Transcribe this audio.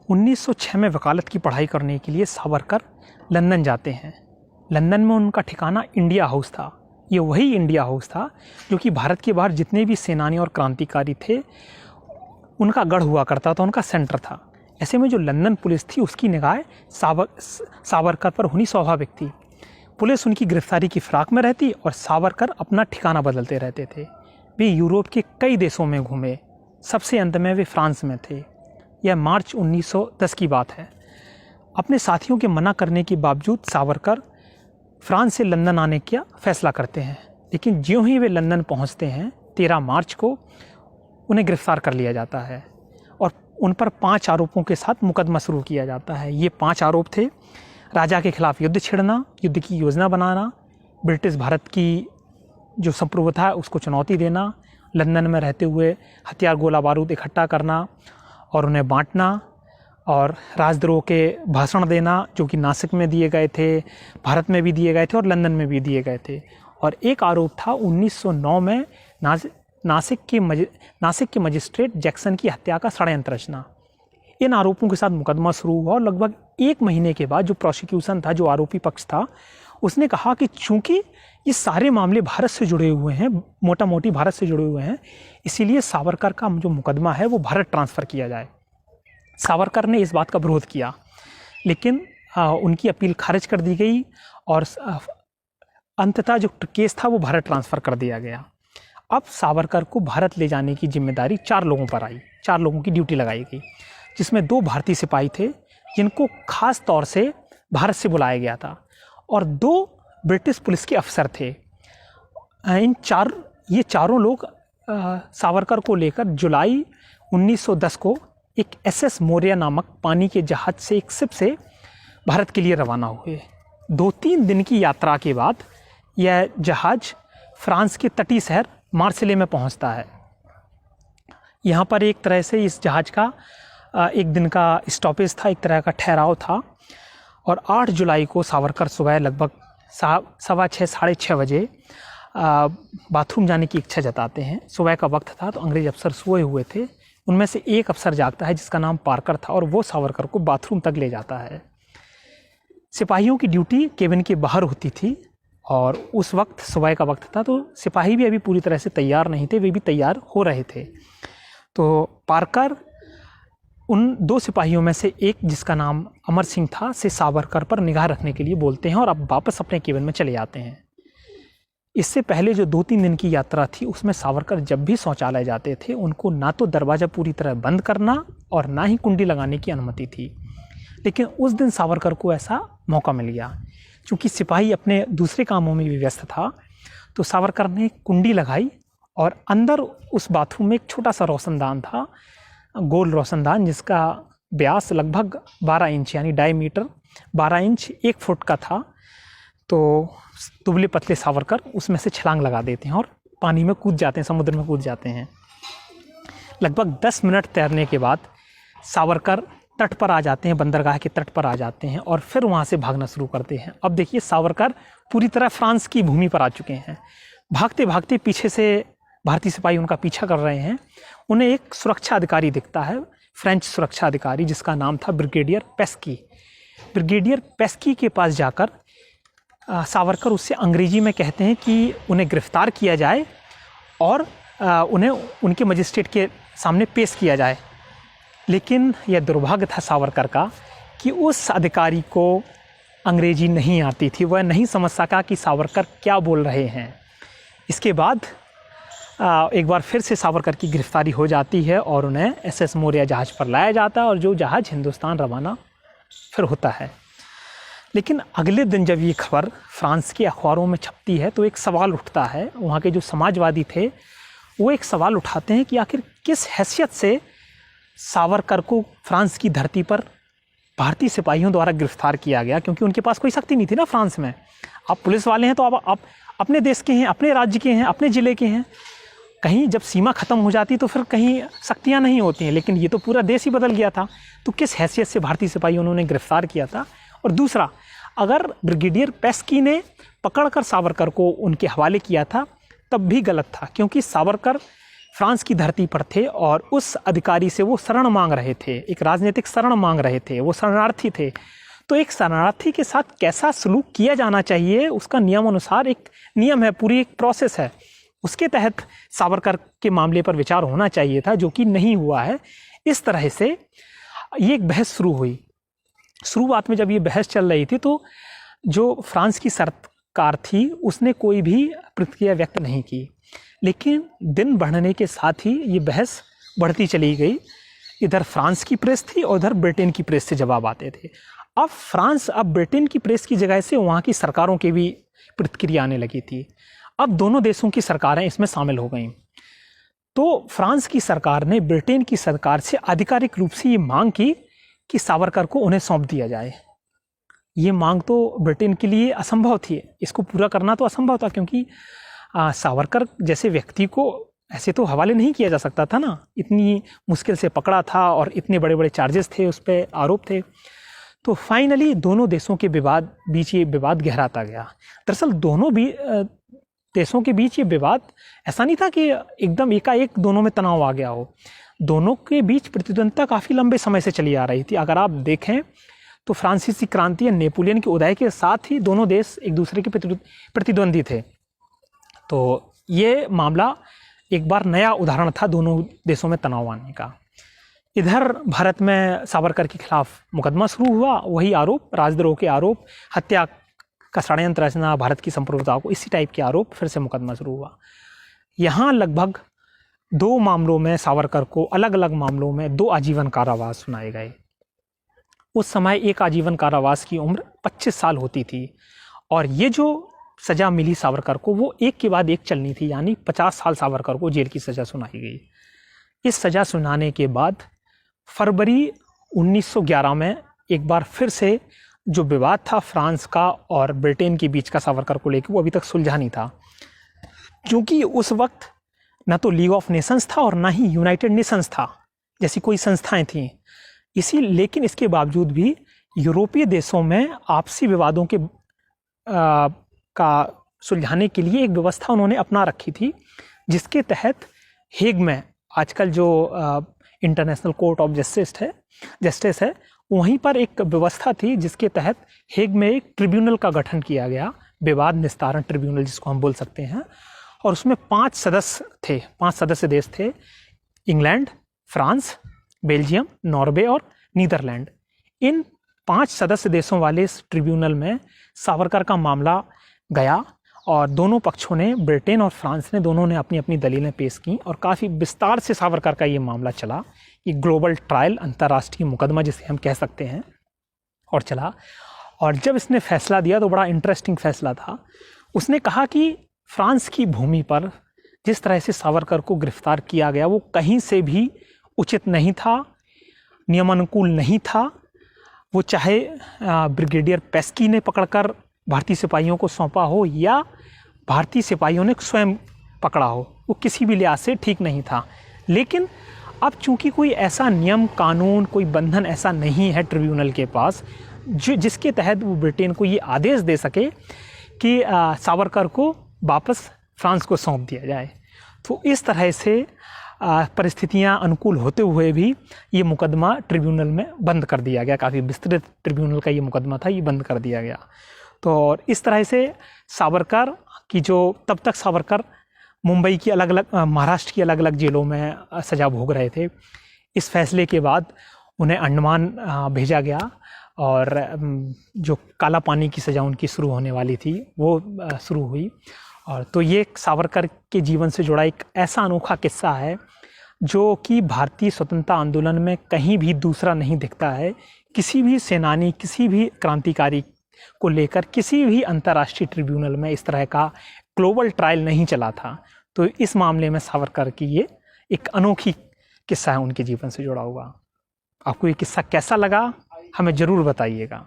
1906 में वकालत की पढ़ाई करने के लिए सावरकर लंदन जाते हैं। लंदन में उनका ठिकाना इंडिया हाउस था। ये वही इंडिया हाउस था जो कि भारत के बाहर जितने भी सेनानी और क्रांतिकारी थे उनका गढ़ हुआ करता था, उनका सेंटर था। ऐसे में जो लंदन पुलिस थी उसकी निगाह सावरकर पर होनी स्वाभाविक थी। पुलिस उनकी गिरफ्तारी की फिराक में रहती और सावरकर अपना ठिकाना बदलते रहते थे। वे यूरोप के कई देशों में घूमे, सबसे अंत में वे फ्रांस में थे। यह मार्च 1910 की बात है। अपने साथियों के मना करने के बावजूद सावरकर फ्रांस से लंदन आने का फैसला करते हैं, लेकिन ज्यों ही वे लंदन पहुंचते हैं 13 मार्च को उन्हें गिरफ्तार कर लिया जाता है और उन पर 5 आरोपों के साथ मुकदमा शुरू किया जाता है। ये 5 आरोप थे: राजा के खिलाफ युद्ध छेड़ना, युद्ध की योजना बनाना, ब्रिटिश भारत की जो संप्रभुता है उसको चुनौती देना, लंदन में रहते हुए हथियार गोला बारूद इकट्ठा करना और उन्हें बांटना, और राजद्रोह के भाषण देना जो कि नासिक में दिए गए थे, भारत में भी दिए गए थे और लंदन में भी दिए गए थे। और एक आरोप था 1909 में नासिक के मजिस्ट्रेट जैक्सन की हत्या का षड्यंत्र रचना। इन आरोपों के साथ मुकदमा शुरू हुआ और लगभग 1 महीने के बाद जो प्रोसिक्यूशन था, जो आरोपी पक्ष था, उसने कहा कि चूंकि ये सारे मामले भारत से जुड़े हुए हैं, मोटा मोटी भारत से जुड़े हुए हैं, इसीलिए सावरकर का जो मुकदमा है वो भारत ट्रांसफ़र किया जाए। सावरकर ने इस बात का विरोध किया, लेकिन उनकी अपील खारिज कर दी गई और अंततः जो केस था वो भारत ट्रांसफ़र कर दिया गया। अब सावरकर को भारत ले जाने की जिम्मेदारी 4 लोगों पर आई। 4 लोगों की ड्यूटी लगाई गई, जिसमें 2 भारतीय सिपाही थे जिनको खास तौर से भारत से बुलाया गया था, और 2 ब्रिटिश पुलिस के अफसर थे। ये चारों लोग सावरकर को लेकर जुलाई 1910 को एक SS मौर्य नामक पानी के जहाज से, एक शिप से भारत के लिए रवाना हुए। 2-3 दिन की यात्रा के बाद यह जहाज फ्रांस के तटीय शहर मार्सेले में पहुंचता है। यहाँ पर एक तरह से इस जहाज का 1 दिन का स्टॉपेज था, एक तरह का ठहराव था। और 8 जुलाई को सावरकर सुबह लगभग 6:15 साढ़े 6 बजे बाथरूम जाने की इच्छा जताते हैं। सुबह का वक्त था तो अंग्रेज अफसर सोए हुए थे। उनमें से एक अफसर जागता है जिसका नाम पार्कर था, और वो सावरकर को बाथरूम तक ले जाता है। सिपाहियों की ड्यूटी केबिन के बाहर होती थी और उस वक्त सुबह का वक्त था, तो सिपाही भी अभी पूरी तरह से तैयार नहीं थे, वे भी तैयार हो रहे थे। तो पार्कर उन 2 सिपाहियों में से एक, जिसका नाम अमर सिंह था, से सावरकर पर निगाह रखने के लिए बोलते हैं और अब वापस अपने केबिन में चले जाते हैं। इससे पहले जो 2-3 दिन की यात्रा थी उसमें सावरकर जब भी शौचालय जाते थे उनको ना तो दरवाज़ा पूरी तरह बंद करना और ना ही कुंडी लगाने की अनुमति थी। लेकिन उस दिन सावरकर को ऐसा मौका मिल गया। चूँकि सिपाही अपने दूसरे कामों में भी व्यस्त था, तो सावरकर ने कुंडी लगाई और अंदर उस बाथरूम में एक छोटा सा रोशनदान था, गोल रोशनदान, जिसका व्यास लगभग 12 इंच यानी डायमीटर 12 इंच 1 फुट का था। तो दुबले पतले सावरकर उसमें से छलांग लगा देते हैं और पानी में कूद जाते हैं, समुद्र में कूद जाते हैं। लगभग 10 मिनट तैरने के बाद सावरकर तट पर आ जाते हैं, बंदरगाह के तट पर आ जाते हैं और फिर वहाँ से भागना शुरू करते हैं। अब देखिए, सावरकर पूरी तरह फ्रांस की भूमि पर आ चुके हैं। भागते भागते पीछे से भारतीय सिपाही उनका पीछा कर रहे हैं। उन्हें एक सुरक्षा अधिकारी दिखता है, फ्रेंच सुरक्षा अधिकारी, जिसका नाम था ब्रिगेडियर पेस्की। ब्रिगेडियर पेस्की के पास जाकर सावरकर उससे अंग्रेजी में कहते हैं कि उन्हें गिरफ्तार किया जाए और उन्हें उनके मजिस्ट्रेट के सामने पेश किया जाए। लेकिन यह दुर्भाग्य था सावरकर का कि उस अधिकारी को अंग्रेजी नहीं आती थी, वह नहीं समझ सका कि सावरकर क्या बोल रहे हैं। इसके बाद एक बार फिर से सावरकर की गिरफ्तारी हो जाती है और उन्हें SS मौर्य जहाज़ पर लाया जाता है और जो जहाज़ हिंदुस्तान रवाना फिर होता है। लेकिन अगले दिन जब ये खबर फ्रांस के अखबारों में छपती है तो एक सवाल उठता है। वहाँ के जो समाजवादी थे वो एक सवाल उठाते हैं कि आखिर किस हैसियत से सावरकर को फ्रांस की धरती पर भारतीय सिपाहियों द्वारा गिरफ्तार किया गया, क्योंकि उनके पास कोई शक्ति नहीं थी ना फ्रांस में। आप पुलिस वाले हैं तो आप अपने देश के हैं, अपने राज्य के हैं, अपने ज़िले के हैं। कहीं जब सीमा ख़त्म हो जाती तो फिर कहीं शक्तियाँ नहीं होती हैं, लेकिन ये तो पूरा देश ही बदल गया था। तो किस हैसियत से भारतीय सिपाही उन्होंने गिरफ्तार किया था। और दूसरा, अगर ब्रिगेडियर पेस्की ने पकड़कर सावरकर को उनके हवाले किया था तब भी गलत था, क्योंकि सावरकर फ्रांस की धरती पर थे और उस अधिकारी से वो शरण मांग रहे थे, एक राजनीतिक शरण मांग रहे थे, वो शरणार्थी थे। तो एक शरणार्थी के साथ कैसा सलूक किया जाना चाहिए, उसका नियम अनुसार एक नियम है, पूरी एक प्रोसेस है, उसके तहत सावरकर के मामले पर विचार होना चाहिए था, जो कि नहीं हुआ है। इस तरह से ये एक बहस शुरू हुई। शुरुआत में जब ये बहस चल रही थी तो जो फ्रांस की सरकार थी उसने कोई भी प्रतिक्रिया व्यक्त नहीं की, लेकिन दिन बढ़ने के साथ ही ये बहस बढ़ती चली गई। इधर फ्रांस की प्रेस थी और उधर ब्रिटेन की प्रेस से जवाब आते थे। अब ब्रिटेन की प्रेस की जगह से वहाँ की सरकारों की भी प्रतिक्रिया आने लगी थी। अब दोनों देशों की सरकारें इसमें शामिल हो गईं। तो फ्रांस की सरकार ने ब्रिटेन की सरकार से आधिकारिक रूप से ये मांग की कि सावरकर को उन्हें सौंप दिया जाए। ये मांग तो ब्रिटेन के लिए असंभव थी, इसको पूरा करना तो असंभव था, क्योंकि सावरकर जैसे व्यक्ति को ऐसे तो हवाले नहीं किया जा सकता था ना, इतनी मुश्किल से पकड़ा था और इतने बड़े बड़े चार्जेस थे, उस पर आरोप थे। तो फाइनली दोनों देशों के बीच ये विवाद गहराता गया। दरअसल दोनों भी देशों के बीच ये विवाद ऐसा नहीं था कि एकदम एकाएक दोनों में तनाव आ गया हो। दोनों के बीच प्रतिद्वंदिता काफ़ी लंबे समय से चली आ रही थी। अगर आप देखें तो फ्रांसीसी क्रांति या नेपोलियन के उदय के साथ ही दोनों देश एक दूसरे के प्रतिद्वंदी थे। तो ये मामला एक बार नया उदाहरण था दोनों देशों में तनाव आने का। इधर भारत में सावरकर के खिलाफ मुकदमा शुरू हुआ, वही आरोप, राजद्रोह के आरोप, हत्या का षड्यंत्र रचना, भारत की संप्रभुता को, इसी टाइप के आरोप, फिर से मुकदमा शुरू हुआ। यहाँ लगभग 2 मामलों में सावरकर को, अलग अलग मामलों में 2 आजीवन कारावास सुनाए गए। उस समय एक आजीवन कारावास की उम्र 25 साल होती थी और ये जो सज़ा मिली सावरकर को वो एक के बाद एक चलनी थी, यानी 50 साल सावरकर को जेल की सज़ा सुनाई गई। इस सज़ा सुनाने के बाद फरवरी 1911 में एक बार फिर से जो विवाद था फ्रांस का और ब्रिटेन के बीच का सावरकर को लेकर, वो अभी तक सुलझा नहीं था, क्योंकि उस वक्त ना तो लीग ऑफ नेशंस था और ना ही यूनाइटेड नेशंस था जैसी कोई संस्थाएं थीं। लेकिन इसके बावजूद भी यूरोपीय देशों में आपसी विवादों के का सुलझाने के लिए एक व्यवस्था उन्होंने अपना रखी थी, जिसके तहत हेग में आजकल जो इंटरनेशनल कोर्ट ऑफ जस्टिस है, वहीं पर एक व्यवस्था थी जिसके तहत हेग में एक ट्रिब्यूनल का गठन किया गया, विवाद निस्तारण ट्रिब्यूनल जिसको हम बोल सकते हैं। और उसमें 5 सदस्य देश थे, इंग्लैंड, फ्रांस, बेल्जियम, नॉर्वे और नीदरलैंड। इन 5 सदस्य देशों वाले इस ट्रिब्यूनल में सावरकर का मामला गया और दोनों पक्षों ने, ब्रिटेन और फ्रांस ने, दोनों ने अपनी अपनी दलीलें पेश की और काफ़ी विस्तार से सावरकर का ये मामला चला। ये ग्लोबल ट्रायल, अंतर्राष्ट्रीय मुकदमा जिसे हम कह सकते हैं, और चला। और जब इसने फैसला दिया तो बड़ा इंटरेस्टिंग फैसला था। उसने कहा कि फ्रांस की भूमि पर जिस तरह से सावरकर को गिरफ्तार किया गया वो कहीं से भी उचित नहीं था, नियमानुकूल नहीं था। वो चाहे ब्रिगेडियर पेस्की ने पकड़कर भारतीय सिपाहियों को सौंपा हो या भारतीय सिपाहियों ने स्वयं पकड़ा हो, वो किसी भी लिहाज से ठीक नहीं था। लेकिन अब चूंकि कोई ऐसा नियम, कानून, कोई बंधन ऐसा नहीं है ट्रिब्यूनल के पास जिसके तहत वो ब्रिटेन को ये आदेश दे सके कि सावरकर को वापस फ्रांस को सौंप दिया जाए। तो इस तरह से परिस्थितियां अनुकूल होते हुए भी ये मुकदमा ट्रिब्यूनल में बंद कर दिया गया। काफ़ी विस्तृत ट्रिब्यूनल का ये मुकदमा था, ये बंद कर दिया गया। तो इस तरह से सावरकर की तब तक सावरकर मुंबई की अलग अलग, महाराष्ट्र की अलग अलग जेलों में सज़ा भोग रहे थे। इस फैसले के बाद उन्हें अंडमान भेजा गया और जो काला पानी की सज़ा उनकी शुरू होने वाली थी वो शुरू हुई। और तो ये सावरकर के जीवन से जुड़ा एक ऐसा अनोखा किस्सा है जो कि भारतीय स्वतंत्रता आंदोलन में कहीं भी दूसरा नहीं दिखता है। किसी भी सेनानी, किसी भी क्रांतिकारी को लेकर किसी भी अंतर्राष्ट्रीय ट्रिब्यूनल में इस तरह का ग्लोबल ट्रायल नहीं चला था। तो इस मामले में सावरकर की ये एक अनोखी किस्सा है उनके जीवन से जुड़ा हुआ। आपको ये किस्सा कैसा लगा हमें ज़रूर बताइएगा।